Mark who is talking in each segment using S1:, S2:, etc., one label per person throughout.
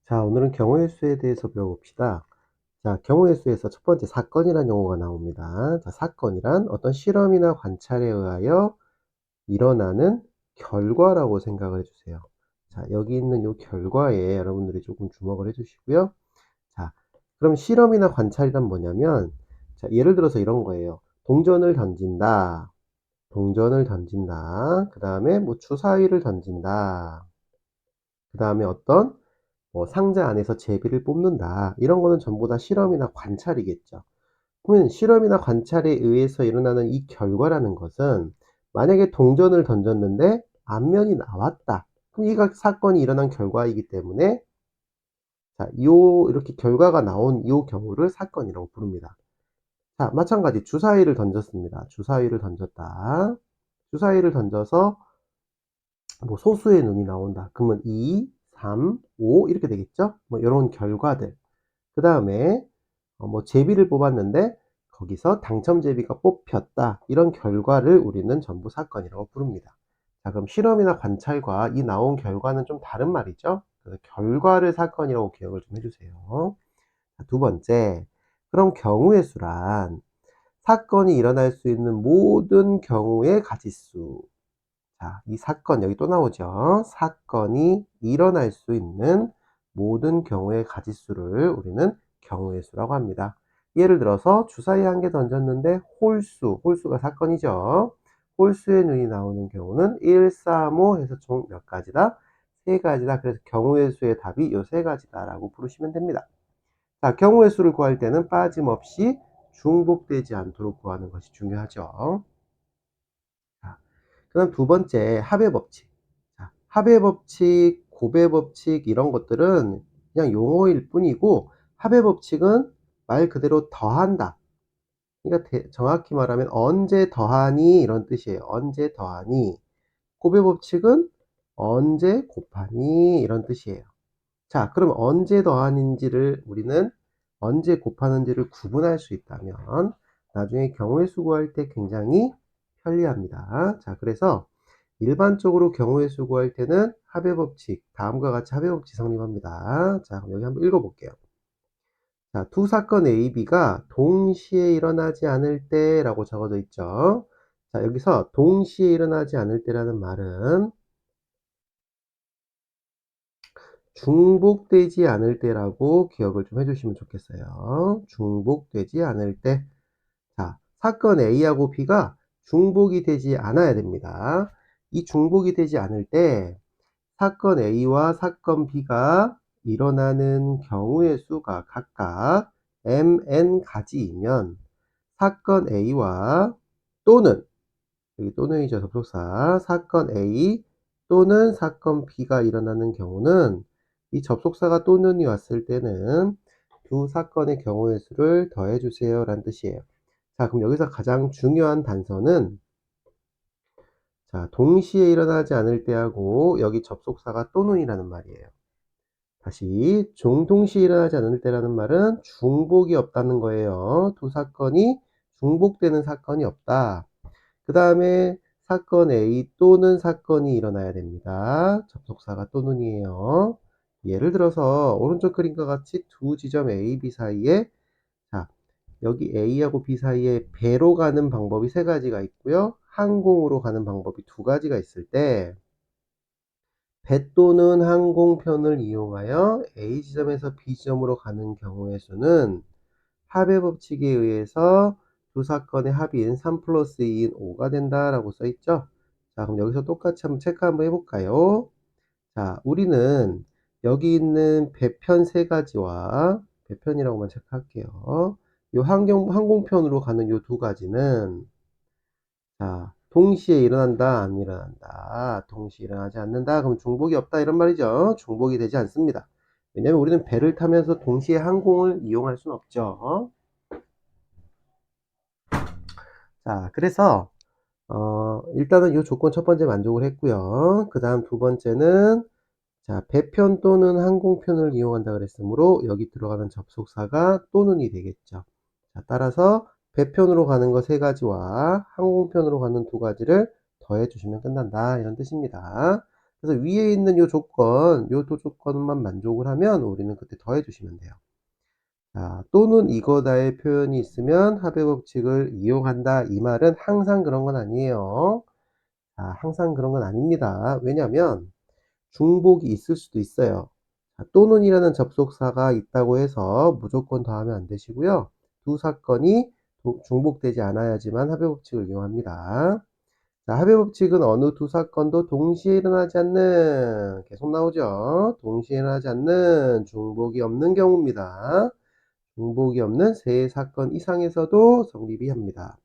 S1: 자, 오늘은 경우의 수에 대해서 배워봅시다. 자, 경우의 수에서 첫 번째 사건이란 용어가 나옵니다. 자, 사건이란 어떤 실험이나 관찰에 의하여 일어나는 결과라고 생각을 해주세요. 자, 여기 있는 이 결과에 여러분들이 조금 주목을 해주시고요. 자, 그럼 실험이나 관찰이란 뭐냐면, 자, 예를 들어서 이런 거예요. 동전을 던진다. 동전을 던진다. 그 다음에 뭐 주사위를 던진다. 그 다음에 어떤 상자 안에서 제비를 뽑는다. 이런 거는 전부 다 실험이나 관찰이겠죠. 그러면 실험이나 관찰에 의해서 일어나는 이 결과라는 것은 만약에 동전을 던졌는데 앞면이 나왔다. 그럼 이 사건이 일어난 결과이기 때문에 자, 이렇게 결과가 나온 이 경우를 사건이라고 부릅니다. 자, 마찬가지 주사위를 던졌습니다. 주사위를 던졌다. 주사위를 던져서 뭐 소수의 눈이 나온다. 그러면 2, 3, 5 이렇게 되겠죠? 뭐 이런 결과들. 그 다음에 뭐 제비를 뽑았는데 거기서 당첨 제비가 뽑혔다. 이런 결과를 우리는 전부 사건이라고 부릅니다. 자, 그럼 실험이나 관찰과 이 나온 결과는 좀 다른 말이죠. 그래서 결과를 사건이라고 기억을 좀 해주세요. 자, 두 번째, 그럼 경우의 수란 사건이 일어날 수 있는 모든 경우의 가지수. 자, 이 사건 여기 또 나오죠. 사건이 일어날 수 있는 모든 경우의 가지수를 우리는 경우의 수라고 합니다. 예를 들어서 주사위 한 개 던졌는데 홀수가 사건이죠. 홀수의 눈이 나오는 경우는 1, 3, 5 해서 총 몇 가지다? 세 가지다. 그래서 경우의 수의 답이 이 세 가지다라고 부르시면 됩니다. 자, 경우의 수를 구할 때는 빠짐없이 중복되지 않도록 구하는 것이 중요하죠. 그 다음 두 번째, 합의 법칙. 자, 합의 법칙, 곱의 법칙, 이런 것들은 그냥 용어일 뿐이고, 합의 법칙은 말 그대로 더한다. 그러니까 정확히 말하면 언제 더하니 이런 뜻이에요. 언제 더하니. 곱의 법칙은 언제 곱하니 이런 뜻이에요. 자, 그럼 언제 더하는지를 우리는 언제 곱하는지를 구분할 수 있다면 나중에 경우의 수 구할 때 굉장히 편리합니다. 자, 그래서 일반적으로 경우의 수 구할 때는 합의 법칙, 다음과 같이 합의 법칙 성립합니다. 자, 그럼 여기 한번 읽어볼게요. 자, 두 사건 A, B가 동시에 일어나지 않을 때라고 적어져 있죠. 자, 여기서 동시에 일어나지 않을 때라는 말은 중복되지 않을 때라고 기억을 좀 해주시면 좋겠어요. 중복되지 않을 때. 자, 사건 A하고 B가 중복이 되지 않아야 됩니다. 이 중복이 되지 않을 때 사건 A와 사건 B가 일어나는 경우의 수가 각각 mn 가지이면 사건 A와 또는 여기 또는이죠, 접속사. 사건 A 또는 사건 B가 일어나는 경우는 이 접속사가 또는이 왔을 때는 두 사건의 경우의 수를 더해주세요 라는 뜻이에요. 자, 그럼 여기서 가장 중요한 단서는 자, 동시에 일어나지 않을 때하고 여기 접속사가 또는이라는 말이에요. 다시 동시에 일어나지 않을 때라는 말은 중복이 없다는 거예요. 두 사건이 중복되는 사건이 없다. 그 다음에 사건 A 또는 사건이 일어나야 됩니다. 접속사가 또는이에요. 예를 들어서 오른쪽 그림과 같이 두 지점 A, B 사이에 자, 여기 A하고 B 사이에 배로 가는 방법이 세 가지가 있고요. 항공으로 가는 방법이 두 가지가 있을 때 배 또는 항공편을 이용하여 A 지점에서 B 지점으로 가는 경우의 수는 합의 법칙에 의해서 두 사건의 합인 3 플러스 2인 5가 된다라고 써있죠. 자, 그럼 여기서 똑같이 한번 체크 한번 해볼까요? 자, 우리는 여기 있는 배편 세 가지와 배편이라고만 체크할게요. 이 항공편으로 가는 이 두 가지는 자, 동시에 일어난다, 안 일어난다. 동시에 일어나지 않는다. 그럼 중복이 없다 이런 말이죠. 중복이 되지 않습니다. 왜냐면 우리는 배를 타면서 동시에 항공을 이용할 수는 없죠. 자, 그래서 일단은 이 조건 첫 번째 만족을 했고요. 그 다음 두 번째는 자, 배편 또는 항공편을 이용한다 그랬으므로 여기 들어가는 접속사가 또는이 되겠죠. 자, 따라서 배편으로 가는 거 세 가지와 항공편으로 가는 두 가지를 더해 주시면 끝난다 이런 뜻입니다. 그래서 위에 있는 요 조건, 요 조건만 만족을 하면 우리는 그때 더해 주시면 돼요. 자, 또는 이거다의 표현이 있으면 합의 법칙을 이용한다. 이 말은 항상 그런 건 아니에요. 자, 항상 그런 건 아닙니다. 왜냐면 중복이 있을 수도 있어요. 자, 또는이라는 접속사가 있다고 해서 무조건 더하면 안 되시고요. 두 사건이 중복되지 않아야지만 합의 법칙을 이용합니다. 자, 합의 법칙은 어느 두 사건도 동시에 일어나지 않는, 계속 나오죠. 동시에 일어나지 않는 중복이 없는 경우입니다. 중복이 없는 세 사건 이상에서도 성립이 합니다.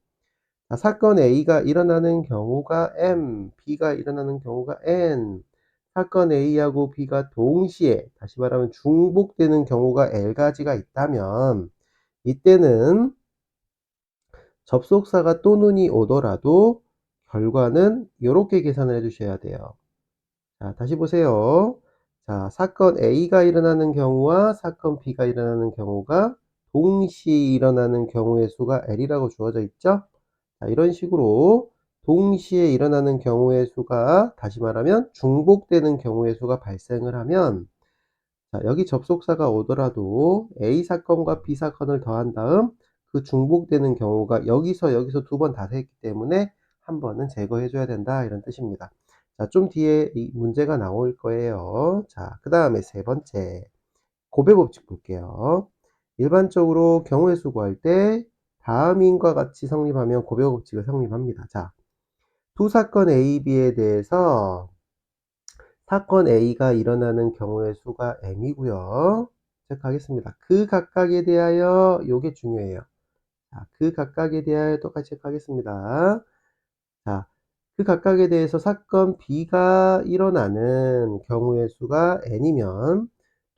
S1: 자, 사건 A가 일어나는 경우가 M, B가 일어나는 경우가 N, 사건 A하고 B가 동시에, 다시 말하면 중복되는 경우가 L가지가 있다면, 이때는 접속사가 또는이 오더라도 결과는 이렇게 계산을 해주셔야 돼요. 자, 다시 보세요. 자, 사건 A가 일어나는 경우와 사건 B가 일어나는 경우가 동시에 일어나는 경우의 수가 L이라고 주어져 있죠? 자, 이런 식으로 동시에 일어나는 경우의 수가, 다시 말하면 중복되는 경우의 수가 발생을 하면, 자, 여기 접속사가 오더라도 A 사건과 B 사건을 더한 다음 그 중복되는 경우가 여기서 두 번 다 했기 때문에 한 번은 제거해 줘야 된다, 이런 뜻입니다. 자, 좀 뒤에 이 문제가 나올 거예요. 자, 그 다음에 세 번째 곱의 법칙 볼게요. 일반적으로 경우의 수 구할 때 다음인과 같이 성립하면 곱의 법칙을 성립합니다. 자, 두 사건 A, B에 대해서 사건 A가 일어나는 경우의 수가 M이고요. 체크하겠습니다. 그 각각에 대하여 요게 중요해요. 자, 그 각각에 대하여 똑같이 체크하겠습니다. 자, 그 각각에 대해서 사건 B가 일어나는 경우의 수가 N이면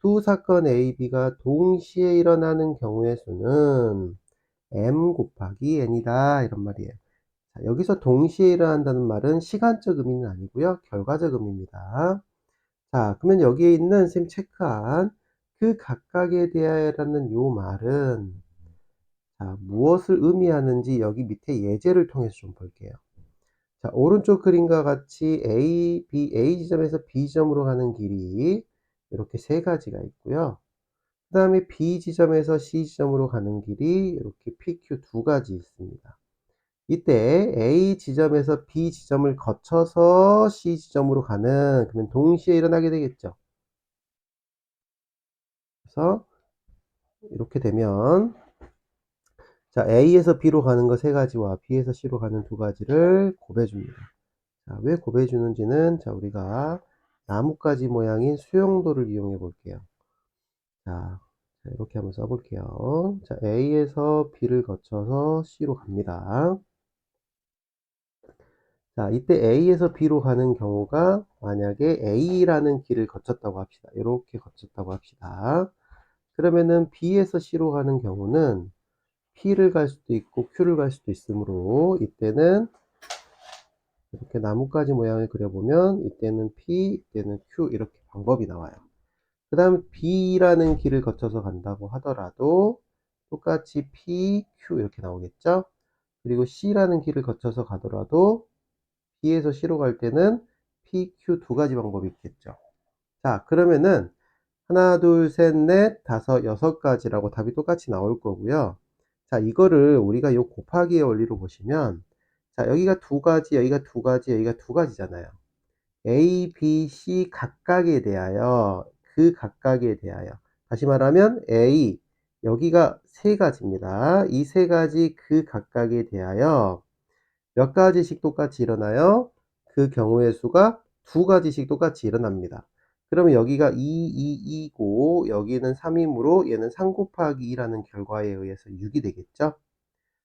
S1: 두 사건 A, B가 동시에 일어나는 경우의 수는 M 곱하기 N이다, 이런 말이에요. 자, 여기서 동시에 일어난다는 말은 시간적 의미는 아니고요. 결과적 의미입니다. 자, 그러면 여기에 있는 쌤 체크한 그 각각에 대하여라는 요 말은, 자, 무엇을 의미하는지 여기 밑에 예제를 통해서 좀 볼게요. 자, 오른쪽 그림과 같이 A 지점에서 B 지점으로 가는 길이 이렇게 세 가지가 있고요. 그 다음에 B 지점에서 C 지점으로 가는 길이 이렇게 PQ 두 가지 있습니다. 이때 A 지점에서 B 지점을 거쳐서 C 지점으로 가는, 그러면 동시에 일어나게 되겠죠. 그래서 이렇게 되면, 자, A에서 B로 가는 거 세 가지와 B에서 C로 가는 두 가지를 곱해줍니다. 자, 왜 곱해주는지는, 자, 우리가 나뭇가지 모양인 수용도를 이용해 볼게요. 자, 이렇게 한번 써볼게요. 자, A에서 B를 거쳐서 C로 갑니다. 자, 이때 A에서 B로 가는 경우가 만약에 A라는 길을 거쳤다고 합시다. 이렇게 거쳤다고 합시다. 그러면은 B에서 C로 가는 경우는 P를 갈 수도 있고 Q를 갈 수도 있으므로, 이때는 이렇게 나뭇가지 모양을 그려보면 이때는 P, 이때는 Q, 이렇게 방법이 나와요. 그 다음 B라는 길을 거쳐서 간다고 하더라도 똑같이 P, Q 이렇게 나오겠죠. 그리고 C라는 길을 거쳐서 가더라도 B에서 C로 갈 때는 P, Q 두 가지 방법이 있겠죠. 자, 그러면은 하나, 둘, 셋, 넷, 다섯, 여섯 가지라고 답이 똑같이 나올 거고요. 자, 이거를 우리가 요 곱하기의 원리로 보시면, 자, 여기가 두 가지, 여기가 두 가지, 여기가 두 가지잖아요. A, B, C 각각에 대하여, 그 각각에 대하여. 다시 말하면 A, 여기가 세 가지입니다. 이 세 가지 그 각각에 대하여 몇 가지씩 똑같이 일어나요? 그 경우의 수가 두 가지씩 똑같이 일어납니다. 그러면 여기가 2고 여기는 3이므로 얘는 3 곱하기 2라는 결과에 의해서 6이 되겠죠?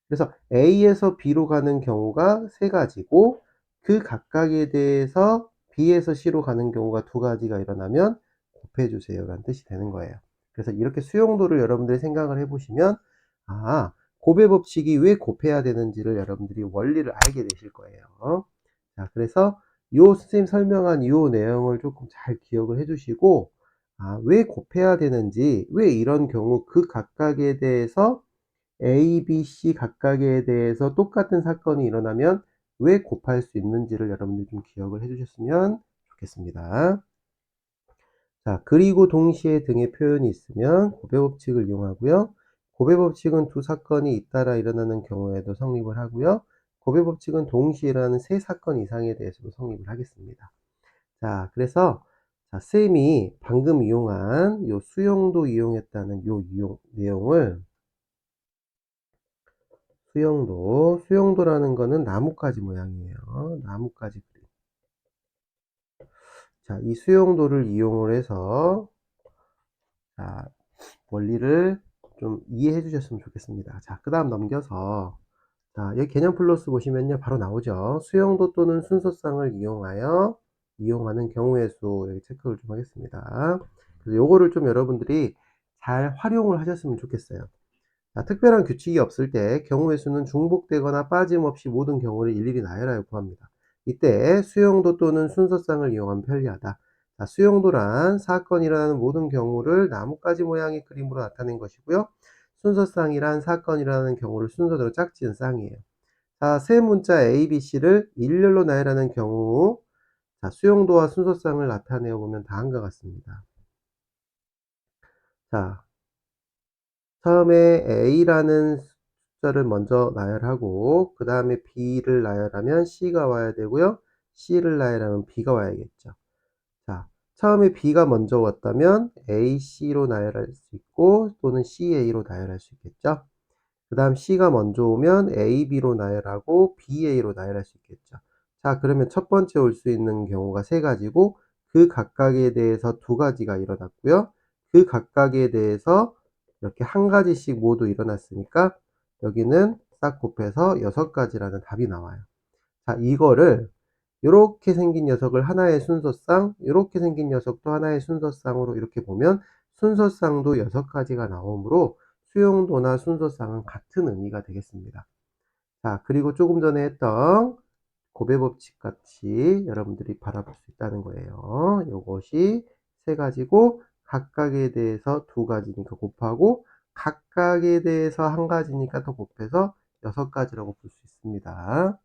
S1: 그래서 A에서 B로 가는 경우가 세 가지고 그 각각에 대해서 B에서 C로 가는 경우가 두 가지가 일어나면 곱해주세요 라는 뜻이 되는 거예요. 그래서 이렇게 수용도를 여러분들이 생각을 해보시면, 아, 곱의 법칙이 왜 곱해야 되는지를 여러분들이 원리를 알게 되실 거예요. 자, 그래서 요 선생님 설명한 요 내용을 조금 잘 기억을 해주시고, 아, 왜 곱해야 되는지, 왜 이런 경우 그 각각에 대해서 A, B, C 각각에 대해서 똑같은 사건이 일어나면 왜 곱할 수 있는지를 여러분들이 좀 기억을 해주셨으면 좋겠습니다. 자, 그리고 동시에 등의 표현이 있으면 고배 법칙을 이용하고요. 고배 법칙은 두 사건이 잇따라 일어나는 경우에도 성립을 하고요. 고배 법칙은 동시에 일어나는 세 사건 이상에 대해서도 성립을 하겠습니다. 자, 그래서 자, 쌤이 방금 이용한 요 수용도 이용했다는 요 내용을 수용도라는 거는 나뭇가지 모양이에요. 나뭇가지 그림. 자, 이 수용도를 이용을 해서 자, 원리를 좀 이해해 주셨으면 좋겠습니다. 자, 그 다음 넘겨서 자, 여기 개념 플러스 보시면요 바로 나오죠. 수용도 또는 순서쌍을 이용하는 경우의 수 여기 체크를 좀 하겠습니다. 그래서 요거를 좀 여러분들이 잘 활용을 하셨으면 좋겠어요. 자, 특별한 규칙이 없을 때 경우의 수는 중복되거나 빠짐없이 모든 경우를 일일이 나열하여 구합니다. 이때 수용도 또는 순서쌍을 이용하면 편리하다. 자, 수용도란 사건이 일어나는 모든 경우를 나뭇가지 모양의 그림으로 나타낸 것이고요. 순서쌍이란 사건이 일어나는 경우를 순서대로 짝지은 쌍이에요. 자, 세 문자 A, B, C를 일렬로 나열하는 경우 자, 수용도와 순서쌍을 나타내어 보면 다음과 같습니다. 자, 처음에 A라는 숫자를 먼저 나열하고 그 다음에 B를 나열하면 C가 와야 되고요. C를 나열하면 B가 와야겠죠. 자, 처음에 B가 먼저 왔다면 AC로 나열할 수 있고 또는 CA로 나열할 수 있겠죠. 그 다음 C가 먼저 오면 AB로 나열하고 BA로 나열할 수 있겠죠. 자, 그러면 첫 번째 올 수 있는 경우가 세 가지고 그 각각에 대해서 두 가지가 일어났고요. 그 각각에 대해서 이렇게 한 가지씩 모두 일어났으니까 여기는 싹 곱해서 6가지라는 답이 나와요. 자, 이거를 이렇게 생긴 녀석을 하나의 순서쌍, 이렇게 생긴 녀석도 하나의 순서쌍으로 이렇게 보면 순서쌍도 6가지가 나오므로 수용도나 순서쌍은 같은 의미가 되겠습니다. 자, 그리고 조금 전에 했던 고배 법칙 같이 여러분들이 바라볼 수 있다는 거예요. 이것이 세 가지고 각각에 대해서 두 가지니까 곱하고 각각에 대해서 한 가지니까 더 곱해서 6가지라고 볼 수 있습니다.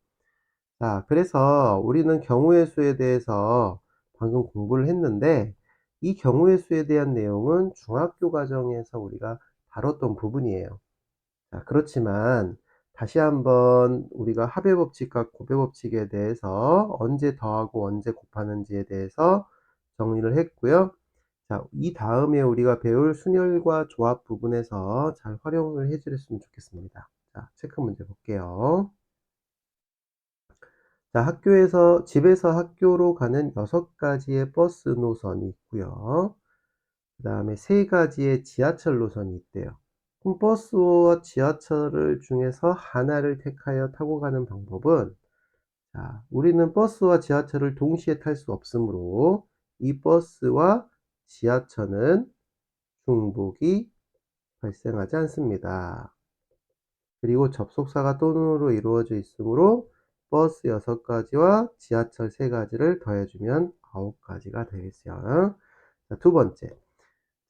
S1: 자, 그래서 우리는 경우의 수에 대해서 방금 공부를 했는데 이 경우의 수에 대한 내용은 중학교 과정에서 우리가 다뤘던 부분이에요. 자, 그렇지만 다시 한번 우리가 합의 법칙과 곱의 법칙에 대해서 언제 더하고 언제 곱하는지에 대해서 정리를 했고요. 자, 이 다음에 우리가 배울 순열과 조합 부분에서 잘 활용을 해 주셨으면 좋겠습니다. 자, 체크 문제 볼게요. 자, 집에서 학교로 가는 6가지의 버스 노선이 있고요. 그 다음에 3가지의 지하철 노선이 있대요. 그럼 버스와 지하철을 중에서 하나를 택하여 타고 가는 방법은 자, 우리는 버스와 지하철을 동시에 탈 수 없으므로 이 버스와 지하철은 중복이 발생하지 않습니다. 그리고 접속사가 또는으로 이루어져 있으므로 버스 6가지와 지하철 3가지를 더해주면 9가지가 되겠어요. 자, 두 번째.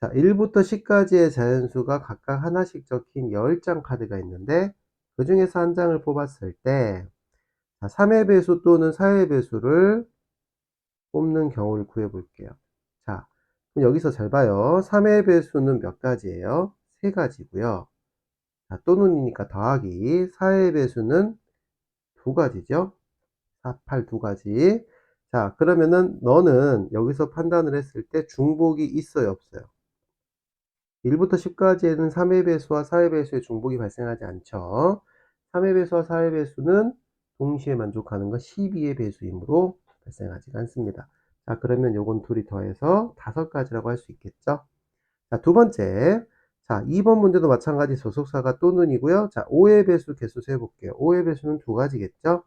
S1: 자, 1부터 10까지의 자연수가 각각 하나씩 적힌 10장 카드가 있는데 그 중에서 한 장을 뽑았을 때 3의 배수 또는 4의 배수를 뽑는 경우를 구해 볼게요. 자, 그럼 여기서 잘 봐요. 3의 배수는 몇 가지예요? 3가지고요. 자, 또는이니까 더하기 4의 배수는 2가지죠. 4, 8 2가지. 자, 그러면은 너는 여기서 판단을 했을 때 중복이 있어요, 없어요? 1부터 10까지에는 3의 배수와 4의 배수의 중복이 발생하지 않죠. 3의 배수와 4의 배수는 동시에 만족하는 건 12의 배수이므로 발생하지 않습니다. 자, 그러면 요건 둘이 더해서 5가지라고 할 수 있겠죠. 자, 두 번째. 자, 2번 문제도 마찬가지 소속사가 또는이고요. 자, 5의 배수 개수 세볼게요. 5의 배수는 2가지겠죠.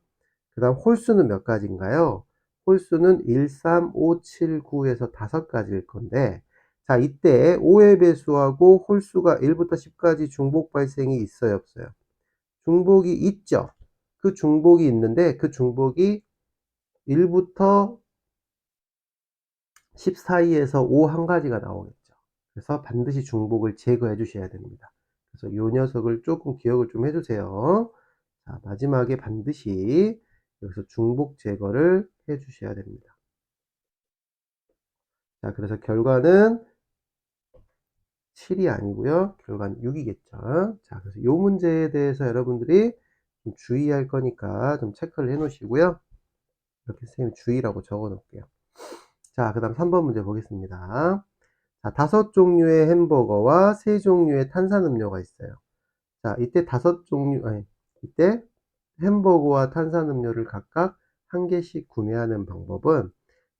S1: 그 다음 홀수는 몇 가지인가요? 홀수는 1, 3, 5, 7, 9에서 5가지일 건데 자, 이때 5의 배수하고 홀수가 1부터 10까지 중복 발생이 있어요, 없어요? 중복이 있죠. 그 중복이 있는데 그 중복이 1부터 10 사이에서 5 한 가지가 나오겠죠. 그래서 반드시 중복을 제거해 주셔야 됩니다. 그래서 이 녀석을 조금 기억을 좀 해주세요. 자, 마지막에 반드시 여기서 중복 제거를 해 주셔야 됩니다. 자, 그래서 결과는 7이 아니고요. 결과는 6이겠죠. 자, 그래서 이 문제에 대해서 여러분들이 좀 주의할 거니까 좀 체크를 해 놓으시고요. 이렇게 선생님이 주의라고 적어 놓을게요. 자, 그 다음 3번 문제 보겠습니다. 자, 5종류의 햄버거와 3종류의 탄산음료가 있어요. 자, 이때 이때 햄버거와 탄산음료를 각각 한 개씩 구매하는 방법은,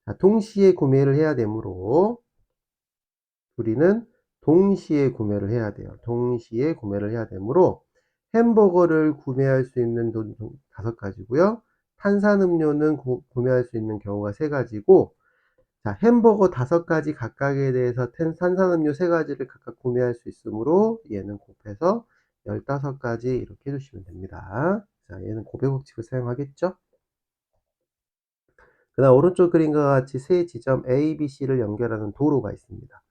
S1: 자, 동시에 구매를 해야 되므로 우리는 동시에 구매를 해야 돼요. 동시에 구매를 해야 되므로 햄버거를 구매할 수 있는 돈 5가지고요. 탄산음료는 구매할 수 있는 경우가 3가지고, 자, 햄버거 5가지 각각에 대해서 탄산음료 3가지를 각각 구매할 수 있으므로 얘는 곱해서 15가지 이렇게 해주시면 됩니다. 자, 얘는 곱해 법칙을 사용하겠죠? 그 다음 오른쪽 그림과 같이 세 지점 A, B, C를 연결하는 도로가 있습니다.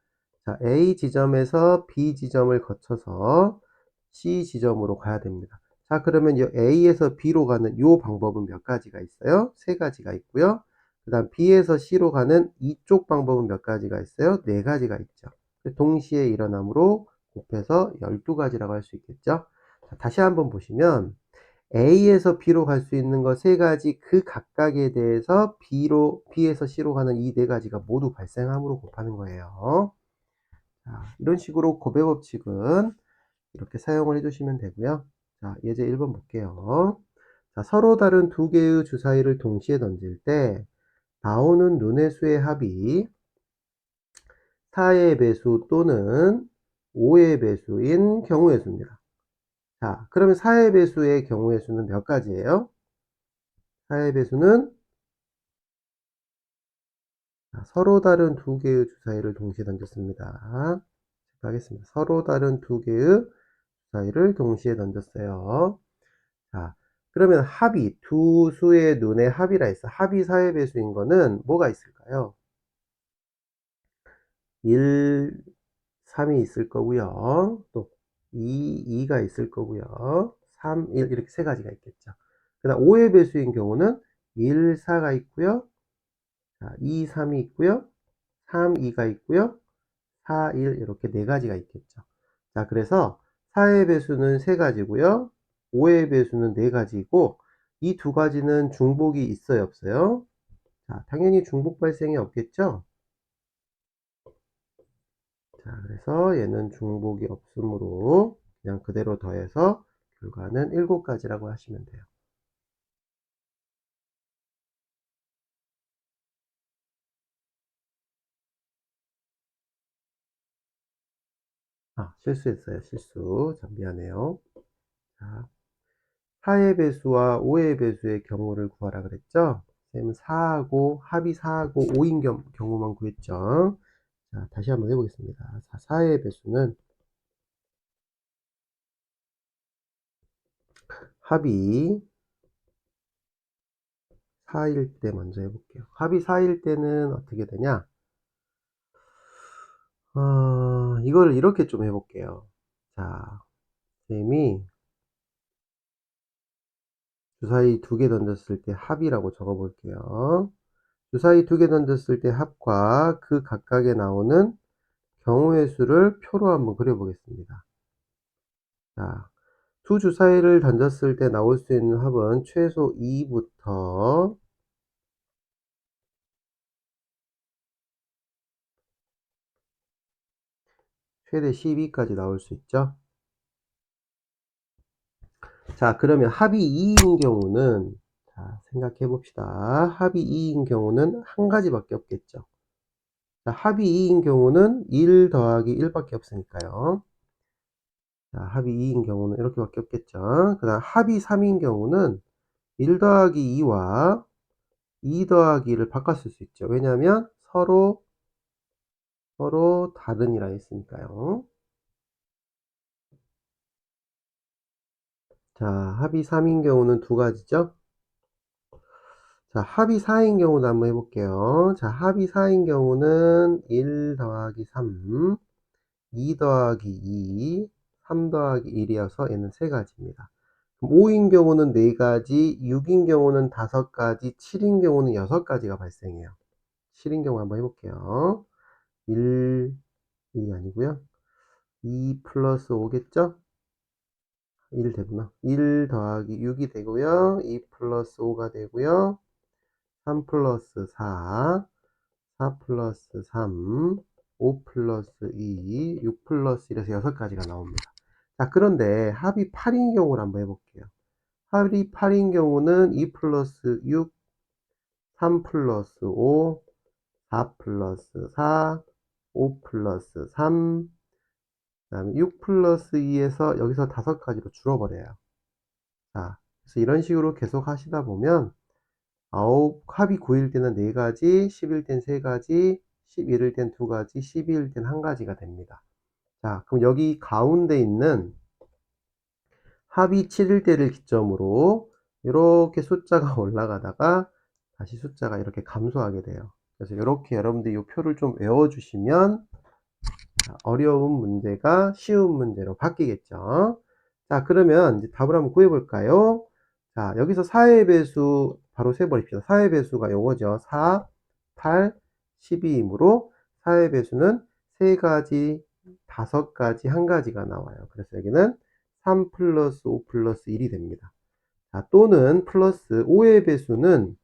S1: 자, A 지점에서 B 지점을 거쳐서 C 지점으로 가야 됩니다. 자, 그러면 이 A에서 B로 가는 이 방법은 몇 가지가 있어요? 3가지가 있고요. 그 다음 B에서 C로 가는 이쪽 방법은 몇 가지가 있어요? 4가지가 있죠. 동시에 일어나므로 곱해서 12가지라고 할 수 있겠죠. 자, 다시 한번 보시면 A에서 B로 갈 수 있는 거 3가지 그 각각에 대해서 B에서 C로 가는 이 4가지가 모두 발생함으로 곱하는 거예요. 자, 이런 식으로 곱해 법칙은 이렇게 사용을 해주시면 되고요. 자, 예제 1번 볼게요. 자, 서로 다른 2개의 주사위를 동시에 던질 때 나오는 눈의 수의 합이 4의 배수 또는 5의 배수인 경우의 수입니다. 자, 그러면 4의 배수의 경우의 수는 몇 가지예요? 4의 배수는, 자, 서로 다른 2개의 주사위를 동시에 던졌습니다. 하겠습니다. 서로 다른 2개의 주사위를 동시에 던졌어요. 자, 그러면 합이, 두 수의 눈의 합이라 했어. 합이 4의 배수인 거는 뭐가 있을까요? 1, 3이 있을 거고요. 또 2가 있을 거고요. 3, 1 이렇게 3가지가 있겠죠. 그 다음 5의 배수인 경우는 1, 4가 있고요. 자, 2, 3이 있고요. 3, 2가 있고요. 4, 1 이렇게 4가지가 있겠죠. 자, 그래서 4의 배수는 3가지고요. 5의 배수는 4가지고 이 2가지는 중복이 있어요, 없어요? 자, 당연히 중복 발생이 없겠죠? 자, 그래서 얘는 중복이 없으므로 그냥 그대로 더해서 결과는 7가지라고 하시면 돼요. 아, 실수했어요, 실수. 자, 미안해요. 자, 4의 배수와 5의 배수의 경우를 구하라 그랬죠? 쌤은 4하고 합이 4하고 5인 경우만 구했죠. 자, 다시 한번 해보겠습니다. 4의 배수는 합이 4일 때 먼저 해볼게요. 합이 4일 때는 어떻게 되냐? 이거를 이렇게 좀 해볼게요. 자, 쌤이 주사위 2개 던졌을 때 합이라고 적어볼게요. 주사위 2개 던졌을 때 합과 그 각각에 나오는 경우의 수를 표로 한번 그려보겠습니다. 자, 두 주사위를 던졌을 때 나올 수 있는 합은 최소 2부터 최대 12까지 나올 수 있죠. 자, 그러면 합이 2인 경우는, 자, 생각해 봅시다. 합이 2인 경우는 한 가지밖에 없겠죠. 자, 합이 2인 경우는 1 더하기 1밖에 없으니까요. 자, 합이 2인 경우는 이렇게밖에 없겠죠. 그 다음 합이 3인 경우는 1 더하기 2와 2 더하기 1을 바꿨을 수 있죠. 왜냐하면 서로 다른이라 했으니까요. 자, 합이 3인 경우는 2가지죠. 자, 합이 4인 경우도 한번 해볼게요. 자, 합이 4인 경우는 1 더하기 3, 2 더하기 2, 3 더하기 1이어서 얘는 3가지입니다. 5인 경우는 4가지, 6인 경우는 5가지, 7인 경우는 6가지가 발생해요. 7인 경우 한번 해볼게요. 1, 2 아니고요. 2 플러스 5겠죠? 1 되구나. 1 더하기 6이 되고요. 2 플러스 5가 되고요. 3 플러스 4, 4 플러스 3, 5 플러스 2, 6 플러스 1에서 6가지가 나옵니다. 자, 그런데 합이 8인 경우를 한번 해볼게요. 합이 8인 경우는 2 플러스 6, 3 플러스 5, 4 플러스 4, 5 플러스 3, 그 다음에 6 플러스 2에서 여기서 5가지로 줄어버려요. 자, 그래서 이런 식으로 계속 하시다 보면 합이 9일 때는 4가지, 10일 땐 3가지, 11일 땐 2가지, 12일 땐 1가지가 됩니다. 자, 그럼 여기 가운데 있는 합이 7일 때를 기점으로 이렇게 숫자가 올라가다가 다시 숫자가 이렇게 감소하게 돼요. 그래서 이렇게 여러분들이 이 표를 좀 외워주시면 어려운 문제가 쉬운 문제로 바뀌겠죠. 자, 그러면 이제 답을 한번 구해볼까요? 자, 여기서 4의 배수 바로 세버립시다. 4의 배수가 요거죠. 4, 8, 12이므로 4의 배수는 3가지, 5가지, 1가지가 나와요. 그래서 여기는 3 플러스 5 플러스 1이 됩니다. 자, 또는 플러스 5의 배수는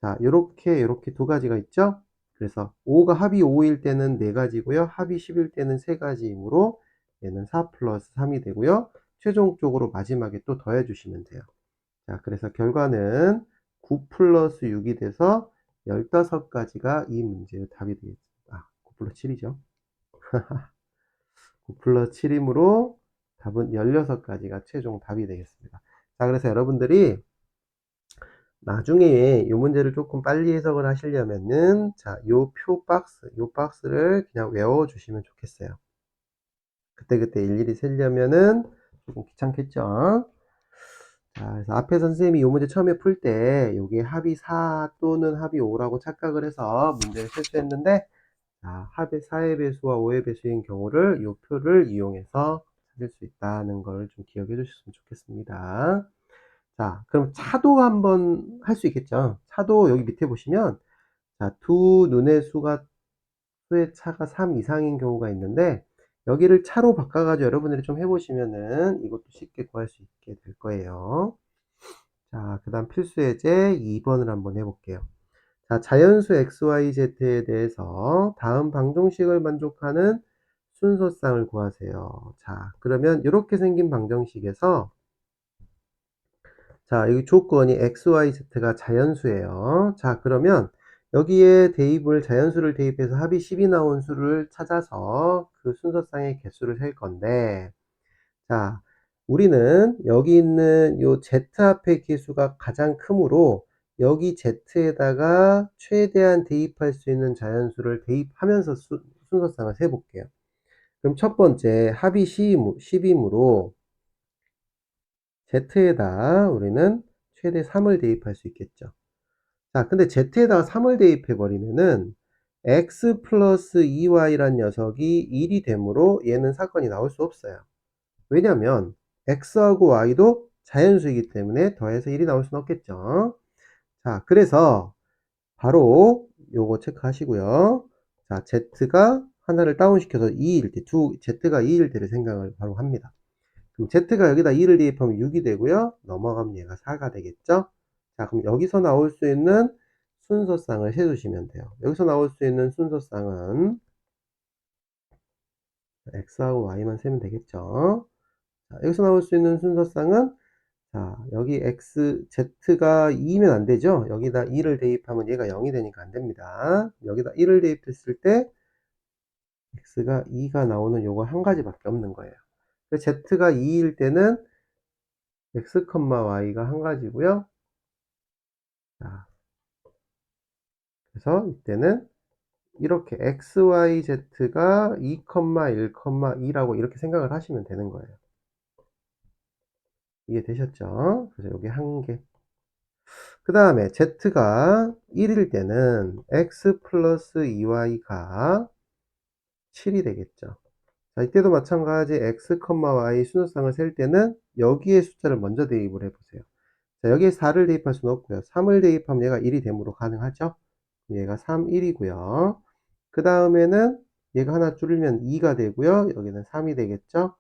S1: 자, 요렇게 2가지가 있죠? 그래서 5가 합이 5일 때는 4가지고요. 합이 10일 때는 3가지이므로 얘는 4 플러스 3이 되고요. 최종적으로 마지막에 또 더해 주시면 돼요. 자, 그래서 결과는 9 플러스 6이 돼서 15가지가 이 문제의 답이 되겠습니다. 9 플러스 7이죠. 9 플러스 7이므로 답은 16가지가 최종 답이 되겠습니다. 자, 그래서 여러분들이 나중에 이 문제를 조금 빨리 해석을 하시려면은 자, 요 박스를 그냥 외워 주시면 좋겠어요. 그때그때 일일이 세려면은 조금 귀찮겠죠. 자, 그래서 앞에 선생님이 이 문제 처음에 풀 때 요게 합이 4 또는 합이 5라고 착각을 해서 문제를 실수했는데 자, 합의 4의 배수와 5의 배수인 경우를 요 표를 이용해서 찾을 수 있다는 걸 좀 기억해 주셨으면 좋겠습니다. 자, 그럼 차도 한번 할 수 있겠죠. 차도 여기 밑에 보시면 자, 두 눈의 수의 차가 3 이상인 경우가 있는데 여기를 차로 바꿔가지고 여러분들이 좀 해보시면은 이것도 쉽게 구할 수 있게 될 거예요. 자, 그 다음 필수 예제 2번을 한번 해볼게요. 자, 자연수 XYZ에 대해서 다음 방정식을 만족하는 순서쌍을 구하세요. 자, 그러면 이렇게 생긴 방정식에서 자, 여기 조건이 XYZ가 자연수예요. 자, 그러면 여기에 자연수를 대입해서 합이 10이 나온 수를 찾아서 그 순서쌍의 개수를 셀 건데, 자, 우리는 여기 있는 요 Z 앞의 개수가 가장 크므로 여기 Z에다가 최대한 대입할 수 있는 자연수를 대입하면서 순서쌍을 세볼게요. 그럼 첫 번째 합이 10이므로 Z에다 우리는 최대 3을 대입할 수 있겠죠. 자, 근데 Z에다가 3을 대입해 버리면은 X 플러스 2Y란 녀석이 1이 되므로 얘는 사건이 나올 수 없어요. 왜냐면 X하고 Y도 자연수이기 때문에 더해서 1이 나올 수는 없겠죠. 자, 그래서 바로 요거 체크하시고요. 자, Z가 하나를 다운시켜서 2일 때, Z가 2일 때를 생각을 바로 합니다. 그럼 Z가 여기다 2를 대입하면 6이 되고요. 넘어가면 얘가 4가 되겠죠? 자, 그럼 여기서 나올 수 있는 순서쌍을 세주시면 돼요. 여기서 나올 수 있는 순서쌍은 X하고 Y만 세면 되겠죠? 자, 여기서 나올 수 있는 순서쌍은 자, 여기 Z가 2면 안 되죠? 여기다 2를 대입하면 얘가 0이 되니까 안 됩니다. 여기다 1을 대입했을 때 X가 2가 나오는 요거 한 가지밖에 없는 거예요. Z가 2일 때는 X, Y가 한 가지고요. 자, 그래서 이때는 이렇게 XYZ가 2, 1, 2라고 이렇게 생각을 하시면 되는 거예요. 이해되셨죠? 그래서 여기 한 개. 그 다음에 Z가 1일 때는 X 플러스 2Y가 7이 되겠죠. 자, 이때도 마찬가지 X, Y 순서쌍을 셀 때는 여기에 숫자를 먼저 대입을 해보세요. 자, 여기에 4를 대입할 수는 없고요. 3을 대입하면 얘가 1이 되므로 가능하죠? 얘가 3, 1이고요. 그 다음에는 얘가 하나 줄이면 2가 되고요. 여기는 3이 되겠죠.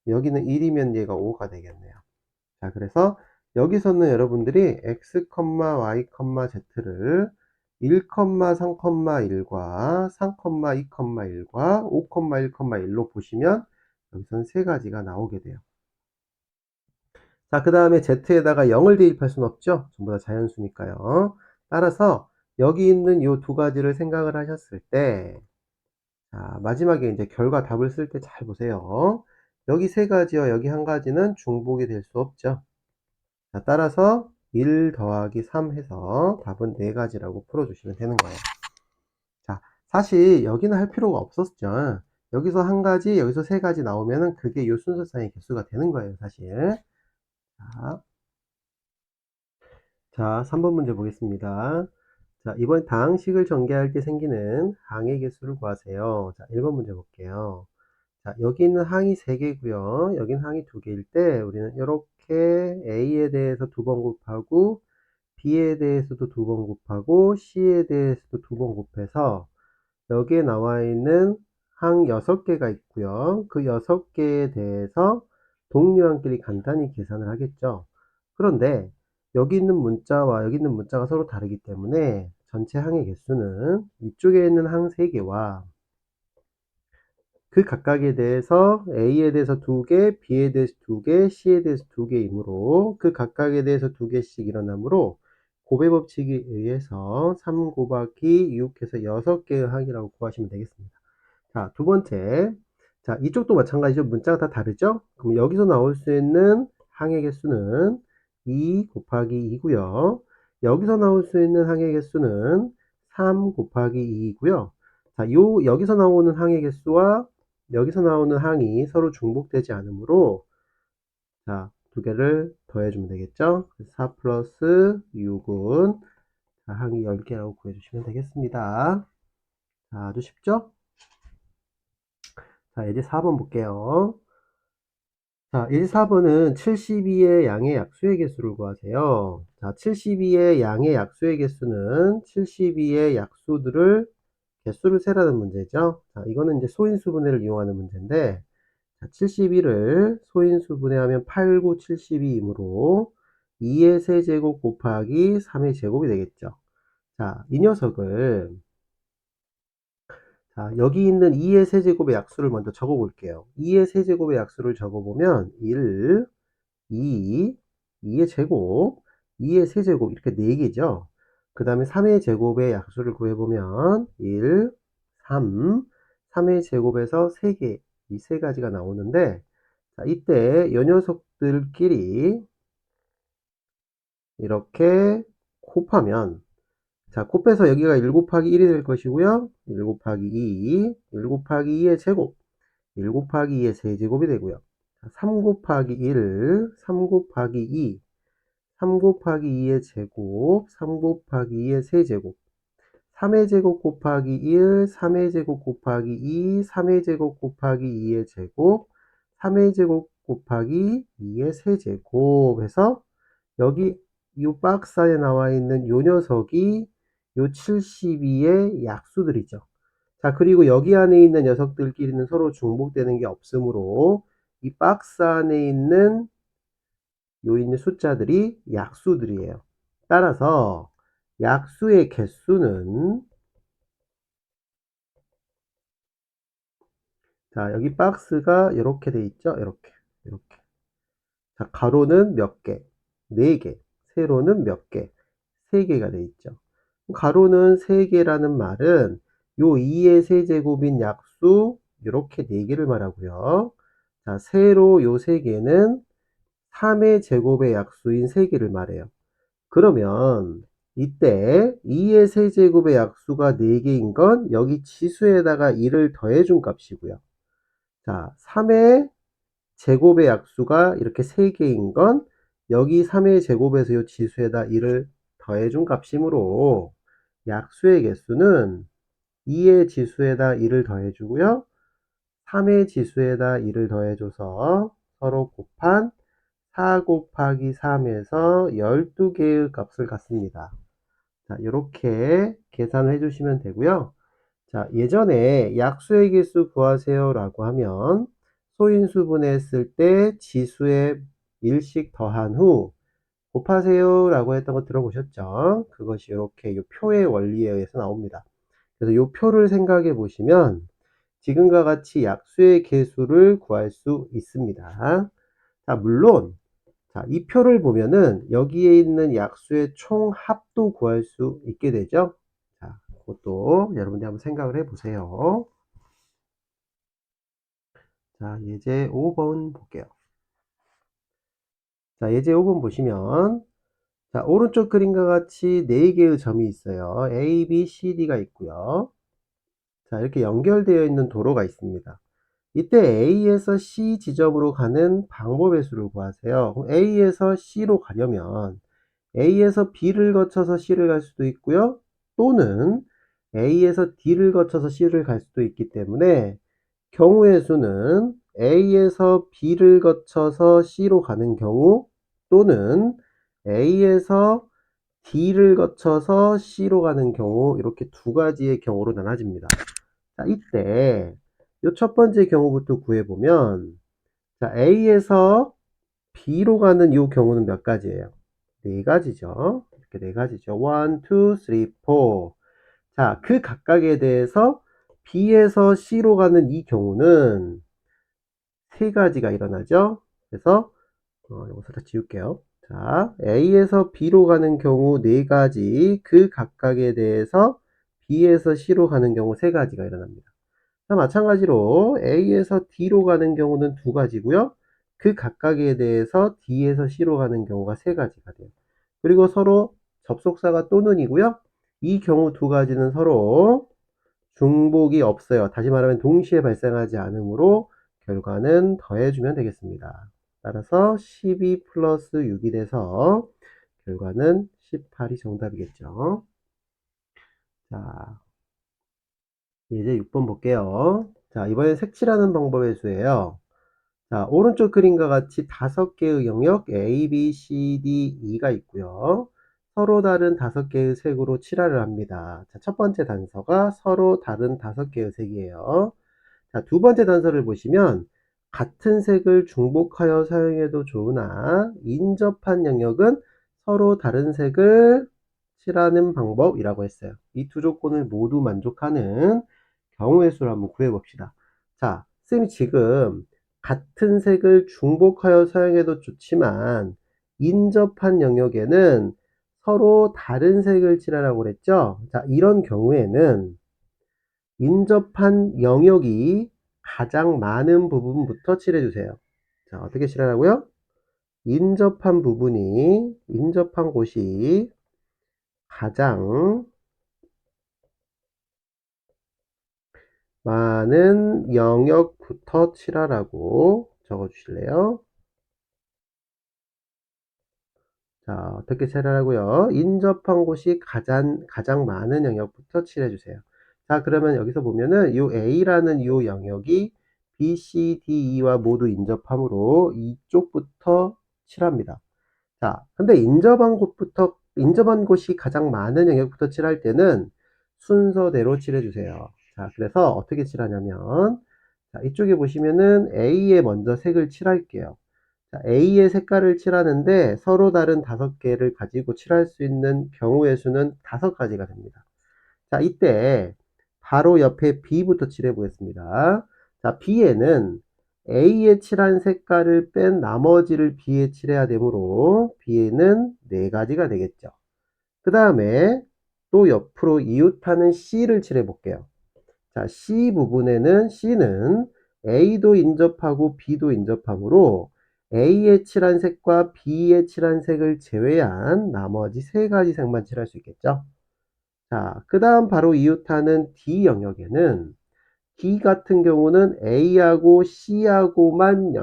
S1: 여기는 1이면 얘가 5가 되겠네요. 자, 그래서 여기서는 여러분들이 x, y, z를 1, 3,1과 3, 2, 1과 5, 1, 1로 보시면 여기서는 세 가지가 나오게 돼요. 자, 그 다음에 z에다가 0을 대입할 수는 없죠. 전부 다 자연수니까요. 따라서 여기 있는 이 두 가지를 생각을 하셨을 때, 자, 마지막에 이제 결과 답을 쓸 때 잘 보세요. 여기 세 가지와 여기 한 가지는 중복이 될 수 없죠. 자, 따라서 1 더하기 3 해서 답은 4가지라고 풀어주시면 되는 거예요. 자, 사실 여기는 할 필요가 없었죠. 여기서 한 가지, 여기서 세 가지 나오면은 그게 이 순서상의 개수가 되는 거예요, 사실. 자, 자, 3번 문제 보겠습니다. 자, 이번 다항식을 전개할 때 생기는 항의 개수를 구하세요. 자, 1번 문제 볼게요. 자, 여기 있는 항이 3개고요. 여기는 항이 2개일 때 우리는 이렇게 A에 대해서 2번 곱하고 B에 대해서도 2번 곱하고 C에 대해서도 2번 곱해서 여기에 나와 있는 항 6개가 있고요. 그 6개에 대해서 동류항끼리 간단히 계산을 하겠죠. 그런데 여기 있는 문자와 여기 있는 문자가 서로 다르기 때문에 전체 항의 개수는 이쪽에 있는 항 3개와 그 각각에 대해서 A에 대해서 2개, B에 대해서 2개, C에 대해서 2개이므로 그 각각에 대해서 2개씩 일어나므로 곱의 법칙에 의해서 3 곱하기 6 해서 6개의 항이라고 구하시면 되겠습니다. 자, 두 번째. 자, 이쪽도 마찬가지죠. 문자가 다 다르죠? 그럼 여기서 나올 수 있는 항의 개수는 2 곱하기 2고요. 여기서 나올 수 있는 항의 개수는 3 곱하기 2이고요. 자, 여기서 나오는 항의 개수와 여기서 나오는 항이 서로 중복되지 않으므로 자, 두 개를 더해주면 되겠죠? 4 플러스 6은 항이 10개라고 구해주시면 되겠습니다. 자, 아주 쉽죠? 자, 이제 4번 볼게요. 자, 1, 4번은 72의 양의 약수의 개수를 구하세요. 자, 72의 양의 약수의 개수는 72의 약수들을 개수를 세라는 문제죠. 자, 이거는 이제 소인수분해를 이용하는 문제인데, 자, 71을 소인수분해하면 8, 9, 72이므로 2의 세제곱 곱하기 3의 제곱이 되겠죠. 자, 이 녀석을 자, 여기 있는 2의 세제곱의 약수를 먼저 적어 볼게요. 2의 세제곱의 약수를 적어 보면 1, 2, 2의 제곱, 2의 세제곱 이렇게 4개죠. 그 다음에 3의 제곱의 약수를 구해보면 1, 3, 3의 제곱에서 3개, 이 세 가지가 나오는데 자, 이때 이 녀석들끼리 이렇게 곱하면 자, 곱해서 여기가 1 곱하기 1이 될 것이고요. 1 곱하기 2, 1 곱하기 2의 제곱, 1 곱하기 2의 세제곱이 되고요. 3 곱하기 1, 3 곱하기 2, 3 곱하기 2의 제곱, 3 곱하기 2의 세제곱, 3의 제곱 곱하기 1, 3의 제곱 곱하기 2, 3의 제곱 곱하기 2의 제곱, 3의 제곱 곱하기 2의 세제곱 해서 여기 이 박스 안에 나와 있는 요 녀석이 요 72의 약수들이죠. 자, 그리고 여기 안에 있는 녀석들끼리는 서로 중복되는 게 없으므로 이 박스 안에 있는 요 있는 숫자들이 약수들이에요. 따라서 약수의 개수는 자, 여기 박스가 이렇게 돼 있죠. 이렇게. 자, 가로는 몇 개? 4개. 세로는 몇 개? 3개가 돼 있죠. 가로는 3개라는 말은 요 2의 세제곱인 약수 이렇게 4개를 말하고요. 자, 세로 요 3개는 3의 제곱의 약수인 3개를 말해요. 그러면 이때 2의 세제곱의 약수가 4개인 건 여기 지수에다가 1을 더해준 값이고요. 자, 3의 제곱의 약수가 이렇게 3개인 건 여기 3의 제곱에서 이 지수에다 1을 더해준 값이므로 약수의 개수는 2의 지수에다 1을 더해주고요. 3의 지수에다 1을 더해줘서 서로 곱한 4 곱하기 3에서 12개의 값을 갖습니다. 자, 이렇게 계산을 해주시면 되고요. 자, 예전에 약수의 개수 구하세요라고 하면 소인수분해했을 때 지수의 1씩 더한 후 곱하세요라고 했던 거 들어보셨죠? 그것이 이렇게 이 표의 원리에 의해서 나옵니다. 그래서 이 표를 생각해 보시면 지금과 같이 약수의 개수를 구할 수 있습니다. 자, 물론 이 표를 보면은 여기에 있는 약수의 총 합도 구할 수 있게 되죠. 자, 그것도 여러분들 한번 생각을 해 보세요. 자, 예제 5번 볼게요. 자, 예제 5번 보시면 자, 오른쪽 그림과 같이 4개의 점이 있어요. A, B, C, D가 있고요. 자, 이렇게 연결되어 있는 도로가 있습니다. 이때 A에서 C 지점으로 가는 방법의 수를 구하세요. 그럼 A에서 C로 가려면 A에서 B를 거쳐서 C를 갈 수도 있고요. 또는 A에서 D를 거쳐서 C를 갈 수도 있기 때문에 경우의 수는 A에서 B를 거쳐서 C로 가는 경우 또는 A에서 D를 거쳐서 C로 가는 경우 이렇게 두 가지의 경우로 나눠집니다. 자, 이때 이 첫 번째 경우부터 구해보면 자, A에서 B로 가는 이 경우는 몇 가지예요? 네 가지죠. 이렇게 네 가지죠. 1, 2, 3, 4. 자, 그 각각에 대해서 B에서 C로 가는 이 경우는 세 가지가 일어나죠. 그래서 이것을 다 지울게요. 자, A에서 B로 가는 경우 네 가지, 그 각각에 대해서 B에서 C로 가는 경우 세 가지가 일어납니다. 자, 마찬가지로 A에서 D로 가는 경우는 두 가지고요. 그 각각에 대해서 D에서 C로 가는 경우가 세 가지가 돼요. 그리고 서로 접속사가 또는이고요. 이 경우 두 가지는 서로 중복이 없어요. 다시 말하면 동시에 발생하지 않으므로 결과는 더해주면 되겠습니다. 따라서 12 플러스 6이 돼서 결과는 18이 정답이겠죠. 자, 이제 6번 볼게요. 자, 이번엔 색칠하는 방법의 수예요. 자, 오른쪽 그림과 같이 5개의 영역 A, B, C, D, E가 있고요. 서로 다른 5개의 색으로 칠하를 합니다. 자, 첫 번째 단서가 서로 다른 5개의 색이에요. 자, 두 번째 단서를 보시면 같은 색을 중복하여 사용해도 좋으나 인접한 영역은 서로 다른 색을 칠하는 방법이라고 했어요. 이 두 조건을 모두 만족하는 경우의 수를 한번 구해봅시다. 자, 쌤이 지금 같은 색을 중복하여 사용해도 좋지만 인접한 영역에는 서로 다른 색을 칠하라고 그랬죠. 자, 이런 경우에는 인접한 영역이 가장 많은 부분부터 칠해주세요. 자, 어떻게 칠하라고요? 인접한 곳이 가장 많은 영역부터 칠하라고 적어주실래요? 자, 어떻게 칠하라고요? 인접한 곳이 가장 많은 영역부터 칠해주세요. 자, 그러면 여기서 보면은 이 A라는 이 영역이 B, C, D, E와 모두 인접하므로 이쪽부터 칠합니다. 자, 근데 인접한 곳이 가장 많은 영역부터 칠할 때는 순서대로 칠해주세요. 자, 그래서 어떻게 칠하냐면, 자, 이쪽에 보시면은 A에 먼저 색을 칠할게요. 자, A의 색깔을 칠하는데 서로 다른 5개를 가지고 칠할 수 있는 경우의 수는 5가지가 됩니다. 자, 이때 바로 옆에 B부터 칠해 보겠습니다. 자, B에는 A에 칠한 색깔을 뺀 나머지를 B에 칠해야 되므로 B에는 4가지가 되겠죠. 그 다음에 또 옆으로 이웃하는 C를 칠해 볼게요. 자, C는 A도 인접하고 B도 인접하므로 A에 칠한 색과 B에 칠한 색을 제외한 나머지 3가지 색만 칠할 수 있겠죠. 자, 그 다음 바로 이웃하는 D 영역에는 D 같은 경우는 A하고 C하고만